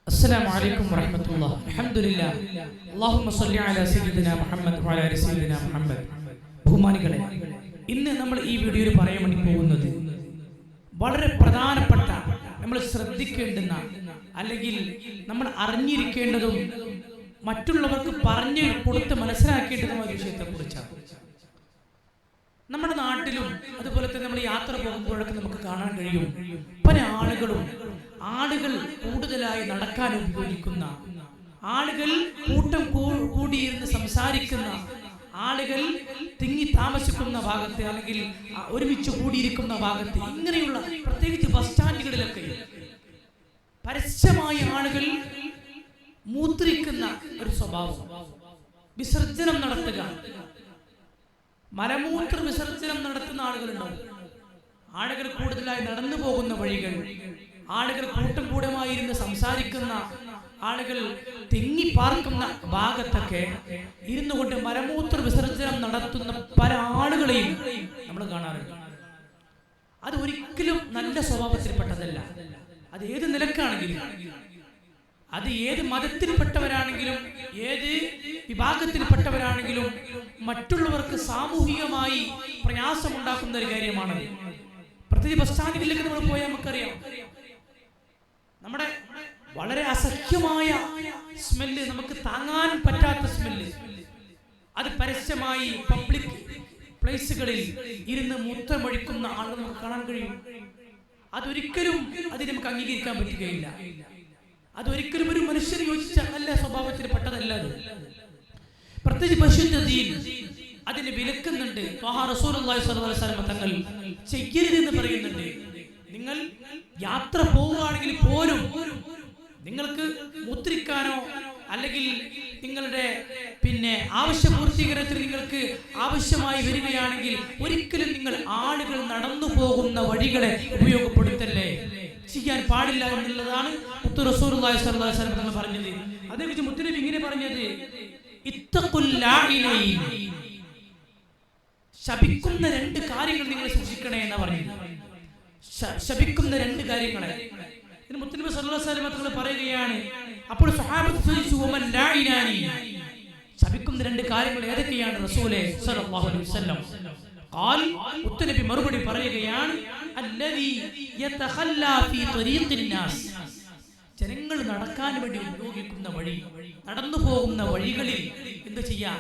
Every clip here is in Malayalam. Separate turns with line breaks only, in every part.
അസ്സലാമു അലൈക്കും വറഹ്മത്തുള്ളാഹി. അൽഹംദുലില്ലാഹ്. അല്ലാഹുമ്മ സ്വല്ലി അലാ സയ്യിദിനാ മുഹമ്മദ് വഅലാ ആലി സയ്യിദിനാ മുഹമ്മദ്. ബഹുമാനികളെ, ഇന്ന് നമ്മൾ ഈ വീഡിയോയിൽ പറയാൻ വേണ്ടി പോകുന്നത് വളരെ പ്രധാനപ്പെട്ട, നമ്മൾ ശ്രദ്ധിക്കേണ്ടുന്ന, അല്ലെങ്കിൽ നമ്മൾ അറിഞ്ഞിരിക്കേണ്ടതും മറ്റുള്ളവർക്ക് പറഞ്ഞു കൊടുത്ത് മനസ്സിലാക്കേണ്ടതുമായ വിഷയത്തെക്കുറിച്ചാണ്. നമ്മുടെ നാട്ടിലും അതുപോലെ തന്നെ നമ്മൾ യാത്ര പോകുമ്പോഴൊക്കെ നമുക്ക് കാണാൻ കഴിയും, പല ആളുകൾ കൂടുതലായി നടക്കാൻ ഉപയോഗിക്കുന്ന, ആളുകൾ കൂട്ടം കൂടിയിരുന്ന് സംസാരിക്കുന്ന, ആളുകൾ തിങ്ങി താമസിക്കുന്ന ഭാഗത്ത് അല്ലെങ്കിൽ ഒരുമിച്ച് കൂടിയിരിക്കുന്ന ഭാഗത്ത്, ഇങ്ങനെയുള്ള പ്രത്യേകിച്ച് ബസ് സ്റ്റാൻഡുകളിലൊക്കെ പരസ്യമായ ആളുകൾ മൂത്രിക്കുന്ന ഒരു സ്വഭാവം, വിസർജനം നടത്തുക, മലമൂത്ര വിസർജനം നടത്തുന്ന ആളുകളുണ്ടാവും. ആളുകൾ കൂടുതലായി നടന്നു പോകുന്ന വഴികൾ, ആളുകൾ കൂട്ടം കൂടമായിരുന്ന് സംസാരിക്കുന്ന, ആളുകൾ തിങ്ങി പാർക്കുന്ന ഭാഗത്തൊക്കെ ഇരുന്നു കൊണ്ട് മലമൂത്ര വിസർജനം നടത്തുന്ന പല ആളുകളെയും നമ്മൾ കാണാറുണ്ട്. അത് ഒരിക്കലും നല്ല സ്വഭാവത്തിൽപ്പെട്ടതല്ല. അത് ഏത് നിലക്കാണെങ്കിലും, അത് ഏത് മതത്തിൽപ്പെട്ടവരാണെങ്കിലും, ഏത് വിഭാഗത്തിൽപ്പെട്ടവരാണെങ്കിലും മറ്റുള്ളവർക്ക് സാമൂഹികമായി പ്രയാസമുണ്ടാക്കുന്ന ഒരു കാര്യമാണ്. പ്രത്യേകിച്ച് ബസ് സ്റ്റാൻഡിലേക്ക് നമ്മൾ പോയാൽ നമുക്കറിയാം, നമ്മുടെ വളരെ അസഹ്യമായ സ്മെല്ല്, നമുക്ക് താങ്ങാൻ പറ്റാത്ത സ്മെല്ല്, അത് പരസ്യമായി പബ്ലിക് പ്ലേസുകളിൽ ഇരുന്ന് മൂത്രമൊഴിക്കുന്ന ആളുകൾ നമുക്ക് കാണാൻ കഴിയും. അതൊരിക്കലും അതിന് നമുക്ക് അംഗീകരിക്കാൻ പറ്റുകയില്ല. അതൊരിക്കലും ഒരു മനുഷ്യന് യോജിച്ച നല്ല സ്വഭാവത്തിൽ പെട്ടതല്ല. അത് പ്രത്യേകിച്ച് പരിശുദ്ധതയിൽ അതിനെ വിലക്കുന്നുണ്ട്. റസൂലുള്ളാഹി സ്വല്ലല്ലാഹു അലൈഹി വസല്ലം തങ്ങൾ ചെയ്യരുതെന്ന് പറയുന്നുണ്ട്. നിങ്ങൾ യാത്ര പോവുകയാണെങ്കിൽ പോലും നിങ്ങൾക്ക് മൂത്രിക്കാനോ അല്ലെങ്കിൽ നിങ്ങളുടെ ആവശ്യ പൂർത്തീകരണത്തിന് നിങ്ങൾക്ക് ആവശ്യമായി വരികയാണെങ്കിൽ ഒരിക്കലും നിങ്ങൾ ആളുകൾ നടന്നു പോകുന്ന വഴികളെ ഉപയോഗപ്പെടുത്തല്ലേ, ചെയ്യാൻ പാടില്ല എന്നുള്ളതാണ് മുത്തു റസൂലുള്ളാഹി സ്വല്ലല്ലാഹു അലൈഹി വസല്ലം പറഞ്ഞത്. അതേക്കുറിച്ച് മുത്തുനബി ഇങ്ങനെ പറഞ്ഞത്, ഇത്തഖുൽ ലാഇനൈൻ, ശപിക്കുന്ന രണ്ട് കാര്യങ്ങൾ നിങ്ങൾ സൂക്ഷിക്കണേ എന്ന് പറഞ്ഞത്. ശപിക്കുന്ന രണ്ട് കാര്യങ്ങളെ മുത്തുനബി സല്ലല്ലാഹു അലൈഹി വസല്ലം പറയുകയാണ്. അപ്പോൾ സ്വഹാബത്ത് ചോദിച്ചു, വമൻ ലാഇനാനി, ശപിക്കുന്ന രണ്ട് കാര്യങ്ങൾ ഏതൊക്കെയാണ് റസൂലേ സല്ലല്ലാഹു അലൈഹി വസല്ലം? ഖാൽ, മുത്തുനബി മറുപടി പറയുകയാണ്, അല്ലദീ യതഖല്ലാ ഫീ ത്വരീഖിൻ നാസ്, ജനങ്ങൾ നടക്കാൻ വേണ്ടി ഉപയോഗിക്കുന്ന വഴി, നടന്നു പോകുന്ന വഴികളിൽ എന്ത് ചെയ്യാ,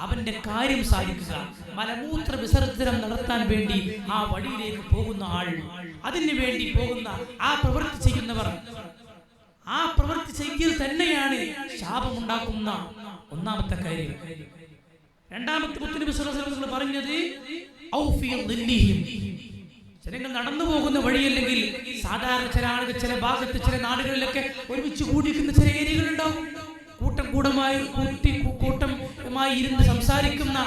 അവന്റെ കാര്യം സാധിക്കുക. മലമൂത്ര വിസർജനം നടത്താൻ വേണ്ടി ആ വഴിയിലേക്ക് പോകുന്ന ആൾ, അതിനു വേണ്ടി പോകുന്ന ആ പ്രവൃത്തി ചെയ്യുന്നവർ, ആ പ്രവൃത്തി ചെയ്യൽ തന്നെയാണ് ശാപമുണ്ടാക്കുന്ന ഒന്നാമത്തെ കാര്യം. രണ്ടാമത്തെ മുത്തുനബി സ്വല്ലല്ലാഹു അലൈഹി വസല്ലം പറഞ്ഞത്, ഔ ഫീ ദില്ലിഹിം, ജനങ്ങൾ നടന്നു പോകുന്ന വഴിയല്ലെങ്കിൽ സാധാരണ ചില ആളുകൾ ചില ഭാഗത്ത് ചില നാടുകളിലൊക്കെ ഒരുമിച്ച് കൂടിയിരിക്കുന്ന ചില ഏരിയകളുണ്ടാവും. കൂട്ടമായി ഇരുന്ന് സംസാരിക്കുന്ന,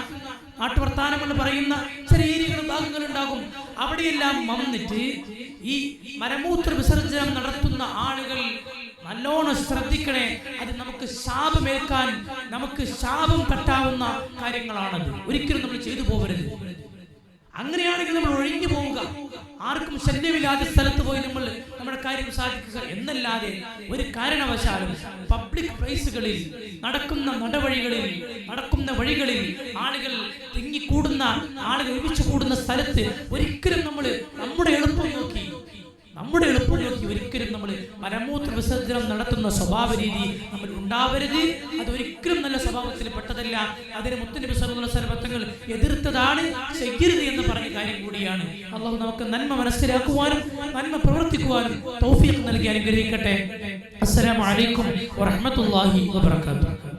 നാട്ടുവർത്താനങ്ങൾ പറയുന്ന ചില ഏരിയകളും ഭാഗങ്ങളുണ്ടാകും. അവിടെയെല്ലാം വന്നിട്ട് ഈ മലമൂത്ര വിസർജനം നടത്തുന്ന ആളുകൾ നല്ലോണം ശ്രദ്ധിക്കണേ. അത് നമുക്ക് ശാപമേൽക്കാൻ, നമുക്ക് ശാപം പറ്റാവുന്ന കാര്യങ്ങളാണത്. ഒരിക്കലും നമ്മൾ ചെയ്തു പോകരുത്. അങ്ങനെയാണെങ്കിൽ നമ്മൾ ഒഴിഞ്ഞു പോവുക, ആർക്കും ശല്യമില്ലാത്ത സ്ഥലത്ത് പോയി നമ്മൾ നമ്മുടെ കാര്യം സാധിക്കുക എന്നല്ലാതെ ഒരു കാരണവശാലും പബ്ലിക് പ്ലേസുകളിൽ, നടക്കുന്ന നടവഴികളിൽ, നടക്കുന്ന വഴികളിൽ, ആളുകൾ തിങ്ങിക്കൂടുന്ന, ആളുകൾ ഒരുമിച്ച് കൂടുന്ന സ്ഥലത്ത് ഒരിക്കലും നമ്മൾ നമ്മുടെ എളുപ്പം നോക്കി ഒരിക്കലും നമ്മൾ മലമൂത്ര വിസർജനം നടത്തുന്ന സ്വഭാവ രീതി നമ്മൾ ഉണ്ടാവരുത്. അതൊരിക്കലും നല്ല സ്വഭാവത്തിൽ പെട്ടതല്ല. അതിന് മുത്തുനബി സല്ലല്ലാഹു അലൈഹി വസല്ലം തങ്ങൾ എതിർത്തതാണ്, ചെയ്യരുത് എന്ന് പറഞ്ഞ കാര്യം കൂടിയാണ്. അല്ലാഹു നമുക്ക് നന്മ മനസ്സിലാക്കുവാനും നന്മ പ്രവർത്തിക്കുവാനും തൗഫീഖ് നൽകി അനുഗ്രഹിക്കട്ടെ. അസ്സലാമു അലൈക്കും വറഹ്മത്തുള്ളാഹി വബറകാതുഹു.